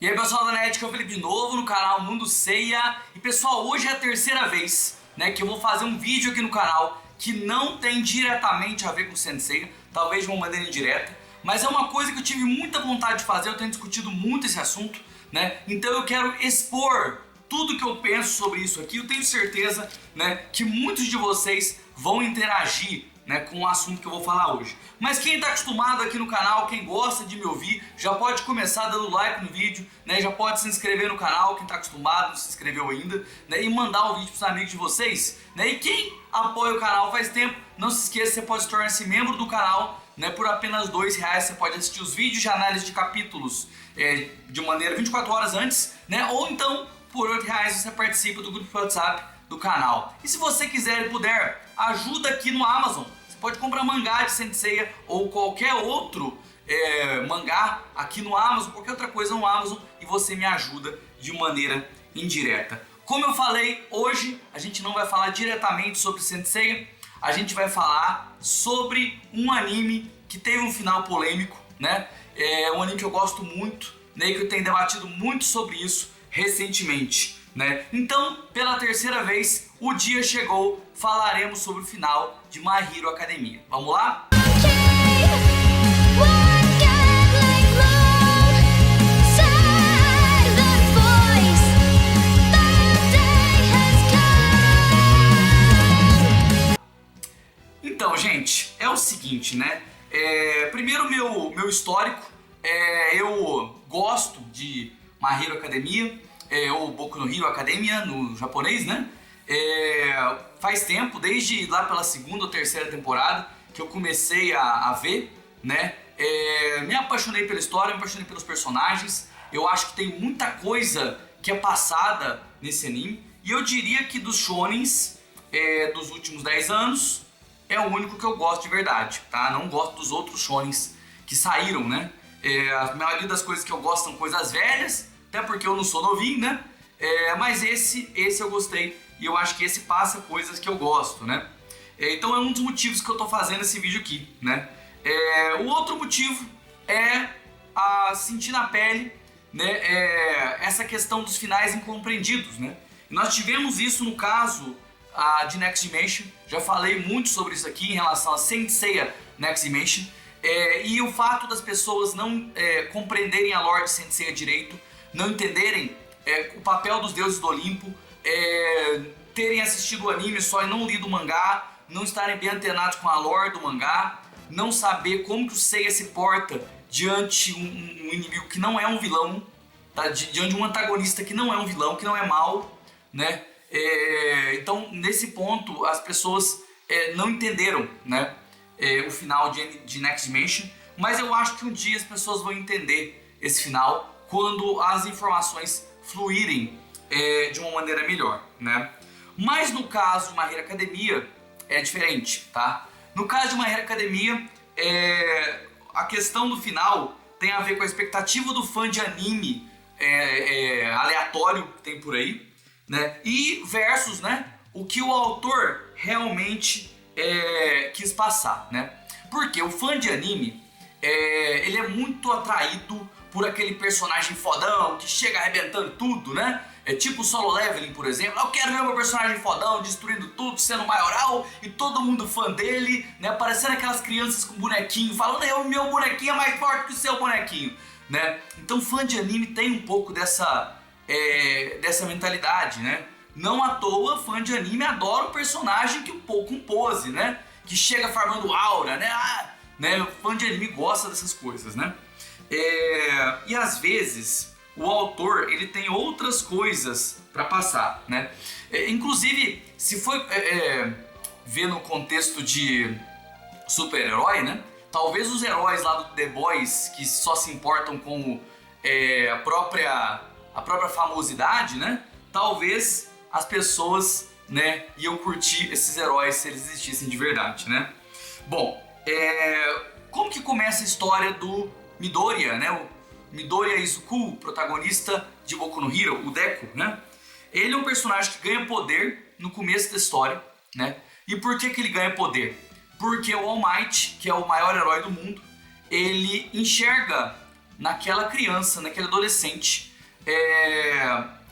E aí pessoal da NET, que é o Felipe de novo no canal Mundo Seiya. E pessoal, hoje é a terceira vez, que eu vou fazer um vídeo aqui no canal que não tem diretamente a ver com o Sensei, talvez de uma maneira indireta, mas é uma coisa que eu tive muita vontade de fazer, eu tenho discutido muito esse assunto, então eu quero expor tudo que eu penso sobre isso aqui. Eu tenho certeza, que muitos de vocês vão interagir, com o assunto que eu vou falar hoje. Mas quem está acostumado aqui no canal, quem gosta de me ouvir, já pode começar dando like no vídeo, já pode se inscrever no canal, quem está acostumado, não se inscreveu ainda, e mandar o vídeo para os amigos de vocês. E quem apoia o canal faz tempo, não se esqueça, você pode se tornar-se membro do canal, por apenas R$2, você pode assistir os vídeos de análise de capítulos de maneira 24 horas antes, ou então por R$8 você participa do grupo de WhatsApp do canal. E se você quiser e puder, ajuda aqui no Amazon. Você pode comprar mangá de Saint Seiya ou qualquer outro mangá aqui no Amazon, qualquer outra coisa no Amazon, e você me ajuda de maneira indireta. Como eu falei, hoje a gente não vai falar diretamente sobre Saint Seiya, a gente vai falar sobre um anime que teve um final polêmico, É um anime que eu gosto muito, e que eu tenho debatido muito sobre isso recentemente, Então, pela terceira vez, o dia chegou, falaremos sobre o final de My Hero Academia. Vamos lá? Então, gente, é o seguinte, primeiro meu histórico, eu gosto de My Hero Academia, ou Boku no Hero Academia no japonês, faz tempo, desde lá pela segunda ou terceira temporada, que eu comecei a ver, me apaixonei pela história, me apaixonei pelos personagens. Eu acho que tem muita coisa que é passada nesse anime, e eu diria que dos shonens dos últimos 10 anos, é o único que eu gosto de verdade, tá? Não gosto dos outros shonens que saíram, A maioria das coisas que eu gosto são coisas velhas, até porque eu não sou novinho, mas esse eu gostei, e eu acho que esse passa coisas que eu gosto, Então é um dos motivos que eu tô fazendo esse vídeo aqui, O outro motivo é sentir na pele, essa questão dos finais incompreendidos, Nós tivemos isso no caso de Next Dimension, já falei muito sobre isso aqui em relação a Saint Seiya Next Dimension, e o fato das pessoas não compreenderem a lore de Saint Seiya direito, não entenderem o papel dos deuses do Olimpo, terem assistido o anime só e não lido o mangá, não estarem bem antenados com a lore do mangá, não saber como que o Seiya se porta diante um inimigo que não é um vilão, diante de um antagonista que não é um vilão, que não é mau, Então nesse ponto as pessoas não entenderam, o final de Next Dimension, mas eu acho que um dia as pessoas vão entender esse final quando as informações fluírem de uma maneira melhor, Mas no caso de My Hero Academia é diferente, tá? No caso de My Hero Academia, a questão do final tem a ver com a expectativa do fã de anime aleatório que tem por aí, e versus, o que o autor realmente quis passar, Porque o fã de anime, ele é muito atraído por aquele personagem fodão que chega arrebentando tudo, É tipo o Solo Leveling, por exemplo. Eu quero ver meu personagem fodão destruindo tudo, sendo maioral e todo mundo fã dele, Parecendo aquelas crianças com bonequinho, falando: meu bonequinho é mais forte que o seu bonequinho, Então fã de anime tem um pouco dessa mentalidade, Não à toa, fã de anime adora o personagem que com pose, Que chega farmando aura, O fã de anime gosta dessas coisas, E às vezes o autor ele tem outras coisas para passar, Inclusive, se for ver no contexto de super-herói, talvez os heróis lá do The Boys, que só se importam com a própria famosidade, talvez as pessoas, iam curtir esses heróis se eles existissem de verdade, Bom, como que começa a história do Midoriya, o Midoriya Izuku, protagonista de Boku no Hero, o Deku, Ele é um personagem que ganha poder no começo da história, E por que ele ganha poder? Porque o All Might, que é o maior herói do mundo, ele enxerga naquela criança, naquele adolescente,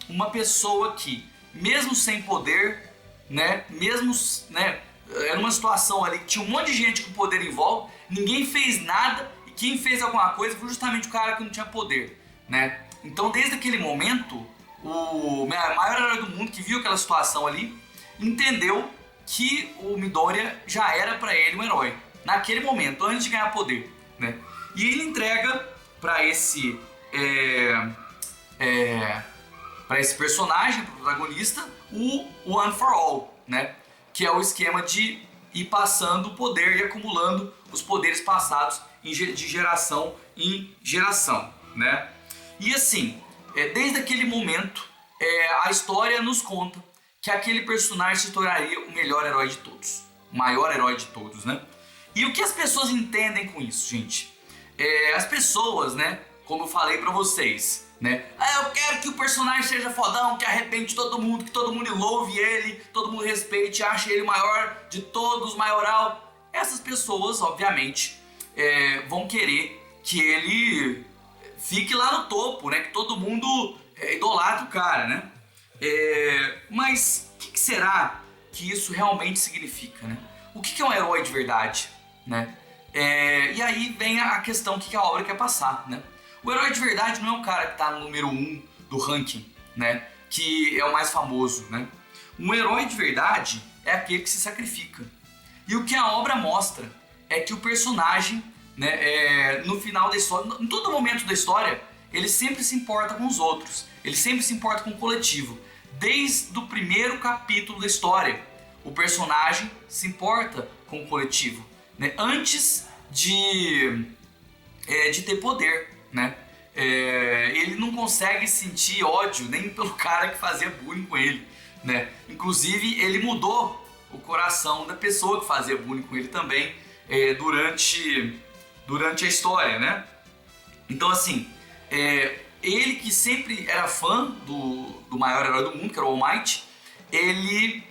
uma pessoa que, mesmo sem poder, né, mesmo, né, era uma situação ali que tinha um monte de gente com poder em volta, ninguém fez nada, e quem fez alguma coisa foi justamente o cara que não tinha poder, né? Então, desde aquele momento, o maior herói do mundo que viu aquela situação ali, entendeu que o Midoriya já era para ele um herói, naquele momento, antes de ganhar poder, né? E ele entrega para esse para esse personagem, pro protagonista, o One for All, né? Que é o esquema de ir passando o poder e acumulando os poderes passados de geração em geração, né? E assim, desde aquele momento, a história nos conta que aquele personagem se tornaria o melhor herói de todos, o maior herói de todos, né? E o que as pessoas entendem com isso, gente? As pessoas, né, como eu falei pra vocês, né? Eu quero que o personagem seja fodão, que arrebente todo mundo, que todo mundo louve ele, todo mundo respeite, ache ele o maior de todos, maioral. Essas pessoas, obviamente, vão querer que ele fique lá no topo, né? Que todo mundo idolatre o cara, né? Mas o que será que isso realmente significa, né? O que é um herói de verdade, né? E aí vem a questão que a obra quer passar, né? O herói de verdade não é um cara que está no número 1 do ranking, né? Que é o mais famoso, né? Um herói de verdade é aquele que se sacrifica. E o que a obra mostra é que o personagem, né, no final da história, em todo momento da história, ele sempre se importa com os outros. Ele sempre se importa com o coletivo. Desde o primeiro capítulo da história, o personagem se importa com o coletivo, né? Antes de ter poder, né? Ele não consegue sentir ódio nem pelo cara que fazia bullying com ele, né? Inclusive, ele mudou o coração da pessoa que fazia bullying com ele também durante a história, né? Então, assim, ele que sempre era fã do maior herói do mundo, que era o All Might, ele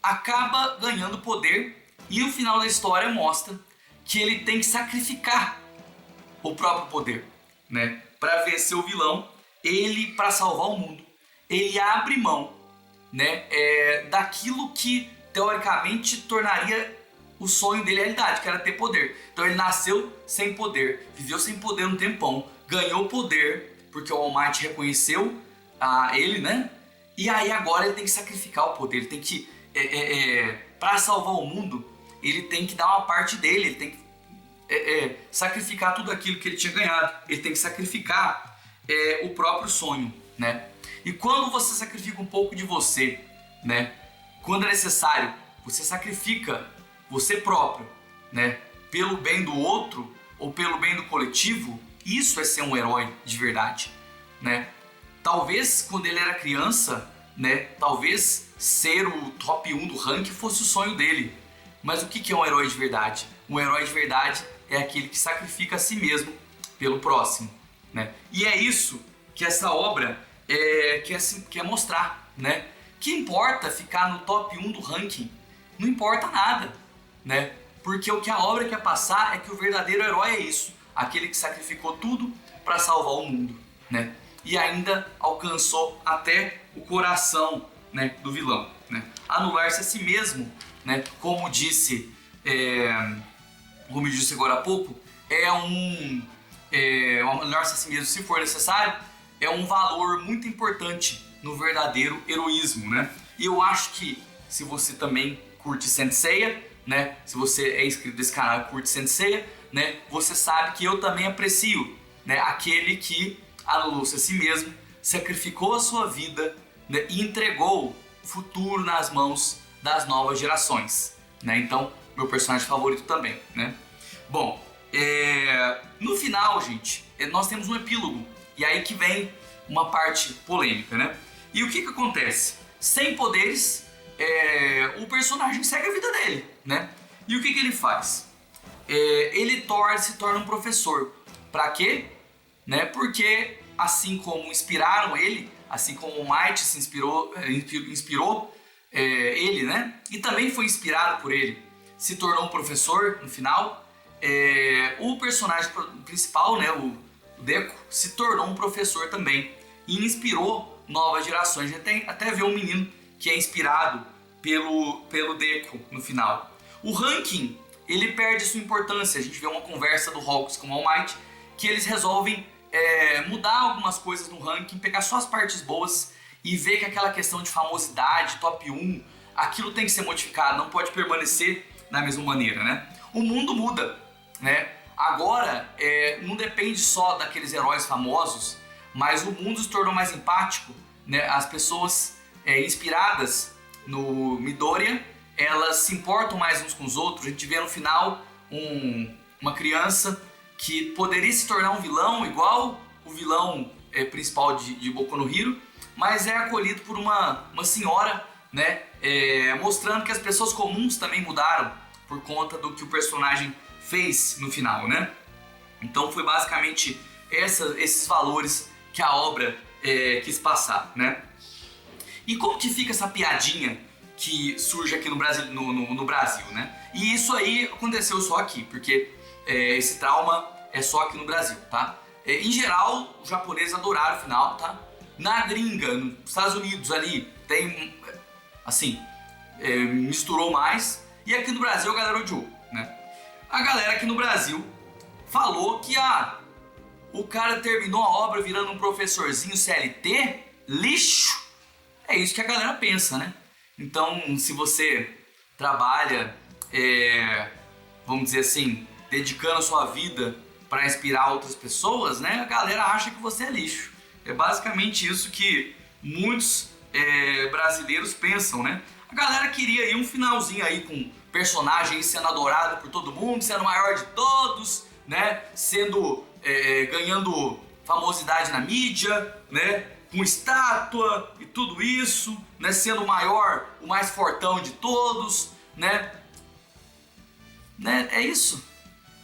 acaba ganhando poder, e o final da história mostra que ele tem que sacrificar o próprio poder, né? Para vencer o vilão, para salvar o mundo, ele abre mão, né, daquilo que teoricamente tornaria o sonho dele realidade, que era ter poder. Então ele nasceu sem poder, viveu sem poder um tempão, ganhou poder porque o All Might reconheceu ele, né? E aí agora ele tem que sacrificar o poder, ele tem que para salvar o mundo, ele tem que dar uma parte dele, ele tem que sacrificar tudo aquilo que ele tinha ganhado, ele tem que sacrificar o próprio sonho, né? E quando você sacrifica um pouco de você, né? Quando é necessário, você sacrifica você próprio, né? Pelo bem do outro ou pelo bem do coletivo, isso é ser um herói de verdade, né? Talvez quando ele era criança, né? Talvez ser o top 1 do ranking fosse o sonho dele. Mas o que é um herói de verdade? Um herói de verdade é aquele que sacrifica a si mesmo pelo próximo, né? E é isso que essa obra quer mostrar, né? Que importa ficar no top 1 do ranking? Não importa nada, né? Porque o que a obra quer passar é que o verdadeiro herói é isso, aquele que sacrificou tudo para salvar o mundo, né? E ainda alcançou até o coração, né, do vilão, né? Anular-se a si mesmo, né? Como disse agora há pouco, anular-se a si mesmo, se for necessário, é um valor muito importante no verdadeiro heroísmo, né? E eu acho que se você também curte Saint Seiya, né? Se você é inscrito nesse canal e curte Saint Seiya, né? Você sabe que eu também aprecio, né, aquele que anulou-se a si mesmo, sacrificou a sua vida, né, e entregou o futuro nas mãos das novas gerações, né? Então, meu personagem favorito também, né? Bom, no final, gente, nós temos um epílogo, e aí que vem uma parte polêmica, né? E o que acontece? Sem poderes, o personagem segue a vida dele, né? E o que ele faz? Ele se torna um professor. Pra quê? Né? Porque assim como inspiraram ele, assim como o Might se inspirou ele, né? E também foi inspirado por ele, se tornou um professor no final. O personagem principal, né? O Deku se tornou um professor também e inspirou novas gerações. Até ver um menino que é inspirado pelo Deku no final. O ranking, ele perde sua importância. A gente vê uma conversa do Hawks com o All Might que eles resolvem mudar algumas coisas no ranking, pegar só as partes boas e ver que aquela questão de famosidade, top 1, aquilo tem que ser modificado, não pode permanecer da mesma maneira, né? O mundo muda, né? Agora, não depende só daqueles heróis famosos, mas o mundo se tornou mais empático, né? As pessoas inspiradas no Midoriya, elas se importam mais uns com os outros. A gente vê no final uma criança que poderia se tornar um vilão, igual o vilão principal de Boku no Hero, mas é acolhido por uma senhora, né? Mostrando que as pessoas comuns também mudaram por conta do que o personagem fez no final, né? Então foi basicamente esses valores que a obra quis passar, né? E como que fica essa piadinha que surge aqui no Brasil, né? E isso aí aconteceu só aqui, porque esse trauma é só aqui no Brasil, tá? Em geral, os japoneses adoraram o final, tá? Na gringa, nos Estados Unidos ali, tem, assim, misturou mais. E aqui no Brasil a galera odiou, né? A galera aqui no Brasil falou que o cara terminou a obra virando um professorzinho CLT, lixo. É isso que a galera pensa, né? Então, se você trabalha, vamos dizer assim, dedicando a sua vida para inspirar outras pessoas, né? A galera acha que você é lixo. É basicamente isso que muitos brasileiros pensam, né? A galera queria aí um finalzinho aí com personagem sendo adorado por todo mundo, sendo o maior de todos, né? Ganhando famosidade na mídia, né? Com estátua e tudo isso, né? Sendo o maior, o mais fortão de todos, né? É isso.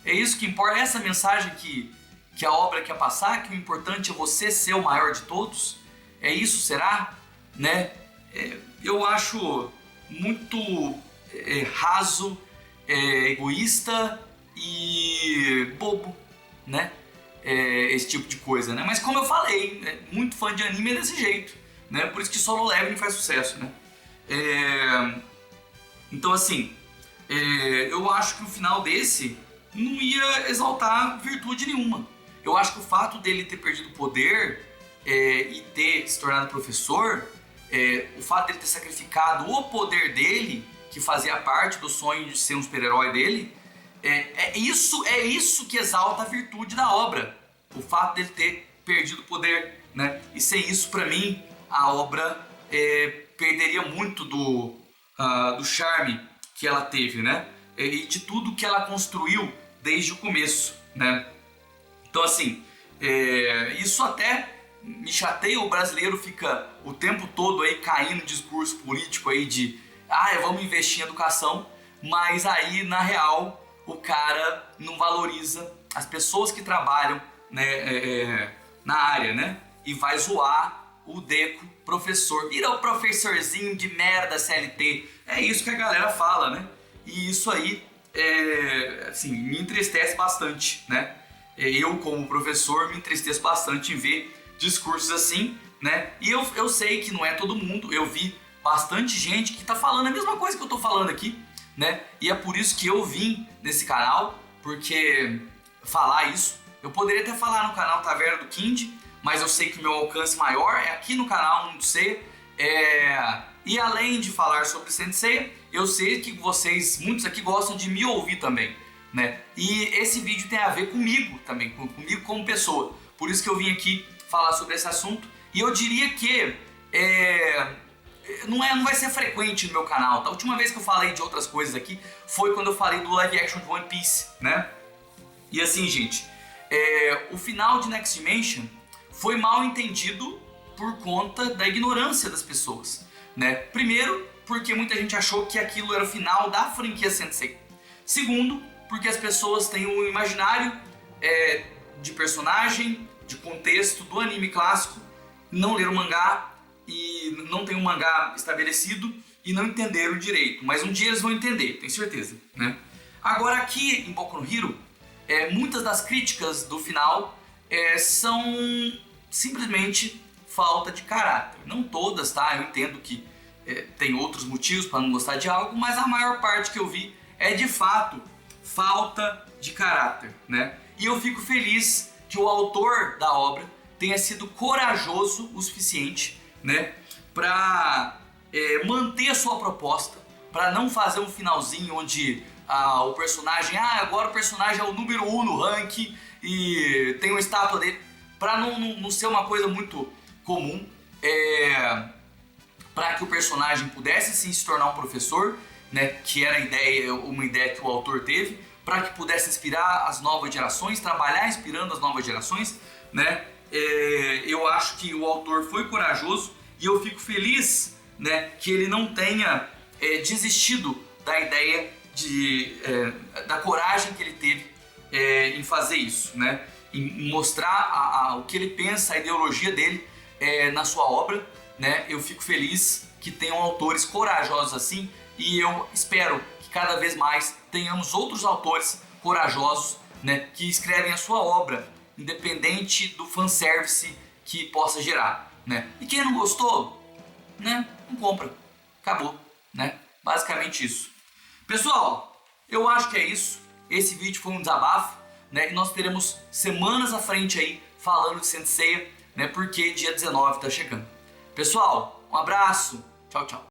É isso que importa. Essa mensagem que a obra quer passar, que o importante é você ser o maior de todos. É isso, será? Né? Eu acho muito raso, egoísta e bobo, né? Esse tipo de coisa, né? Mas como eu falei, muito fã de anime é desse jeito, né? Por isso que Solo Leveling faz sucesso, né? Então assim, eu acho que o final desse não ia exaltar virtude nenhuma. Eu acho que o fato dele ter perdido o poder e ter se tornado professor, o fato dele ter sacrificado o poder dele, que fazia parte do sonho de ser um super-herói dele, é isso que exalta a virtude da obra. O fato dele ter perdido o poder, né? E sem isso, pra mim, a obra perderia muito do charme que ela teve, né? E de tudo que ela construiu desde o começo, né? Então, assim, isso até me chateia. O brasileiro fica o tempo todo aí caindo em discurso político aí de vamos investir em educação, mas aí, na real, o cara não valoriza as pessoas que trabalham, né, na área, né? E vai zoar o Deku, professor. Vira o professorzinho de merda CLT. É isso que a galera fala, né? E isso aí, assim, me entristece bastante, né? Eu, como professor, me entristeço bastante em ver discursos assim, né? E eu sei que não é todo mundo. Eu vi bastante gente que tá falando a mesma coisa que eu tô falando aqui, né? E é por isso que eu vim nesse canal, porque falar isso, eu poderia até falar no canal Taverna do Kind, mas eu sei que o meu alcance maior é aqui no canal Mundo C. E além de falar sobre Sensei, eu sei que muitos aqui gostam de me ouvir também, né? E esse vídeo tem a ver comigo também, comigo como pessoa. Por isso que eu vim aqui falar sobre esse assunto. E eu diria que não vai ser frequente no meu canal, tá? A última vez que eu falei de outras coisas aqui foi quando eu falei do live action de One Piece, né? E assim, gente, o final de Next Dimension foi mal entendido por conta da ignorância das pessoas, né? Primeiro, porque muita gente achou que aquilo era o final da franquia Sensei. Segundo, porque as pessoas têm um imaginário de personagem, de contexto do anime clássico, não leram o mangá e não tem um mangá estabelecido e não entenderam direito. Mas um dia eles vão entender, tenho certeza, né? Agora aqui em Boku no Hero, muitas das críticas do final são simplesmente falta de caráter. Não todas, tá? Eu entendo que tem outros motivos para não gostar de algo, mas a maior parte que eu vi é de fato falta de caráter, né? E eu fico feliz que o autor da obra tenha sido corajoso o suficiente, né, para manter a sua proposta, para não fazer um finalzinho onde o personagem, agora o personagem é o número 1 no ranking e tem uma estátua dele, para não ser uma coisa muito comum, para que o personagem pudesse sim se tornar um professor, né, que era uma ideia que o autor teve, para que pudesse inspirar as novas gerações, trabalhar inspirando as novas gerações, né? Eu acho que o autor foi corajoso e eu fico feliz, né, que ele não tenha desistido da ideia da coragem que ele teve em fazer isso, né? Em mostrar o que ele pensa, a ideologia dele na sua obra, né? Eu fico feliz que tenham autores corajosos assim e eu espero que cada vez mais tenhamos outros autores corajosos, né, que escrevem a sua obra, independente do fanservice que possa gerar, né? E quem não gostou, né, não compra. Acabou, né? Basicamente isso. Pessoal, eu acho que é isso. Esse vídeo foi um desabafo, né? E nós teremos semanas à frente aí falando de Saint Seiya, né? Porque dia 19 tá chegando. Pessoal, um abraço. Tchau, tchau.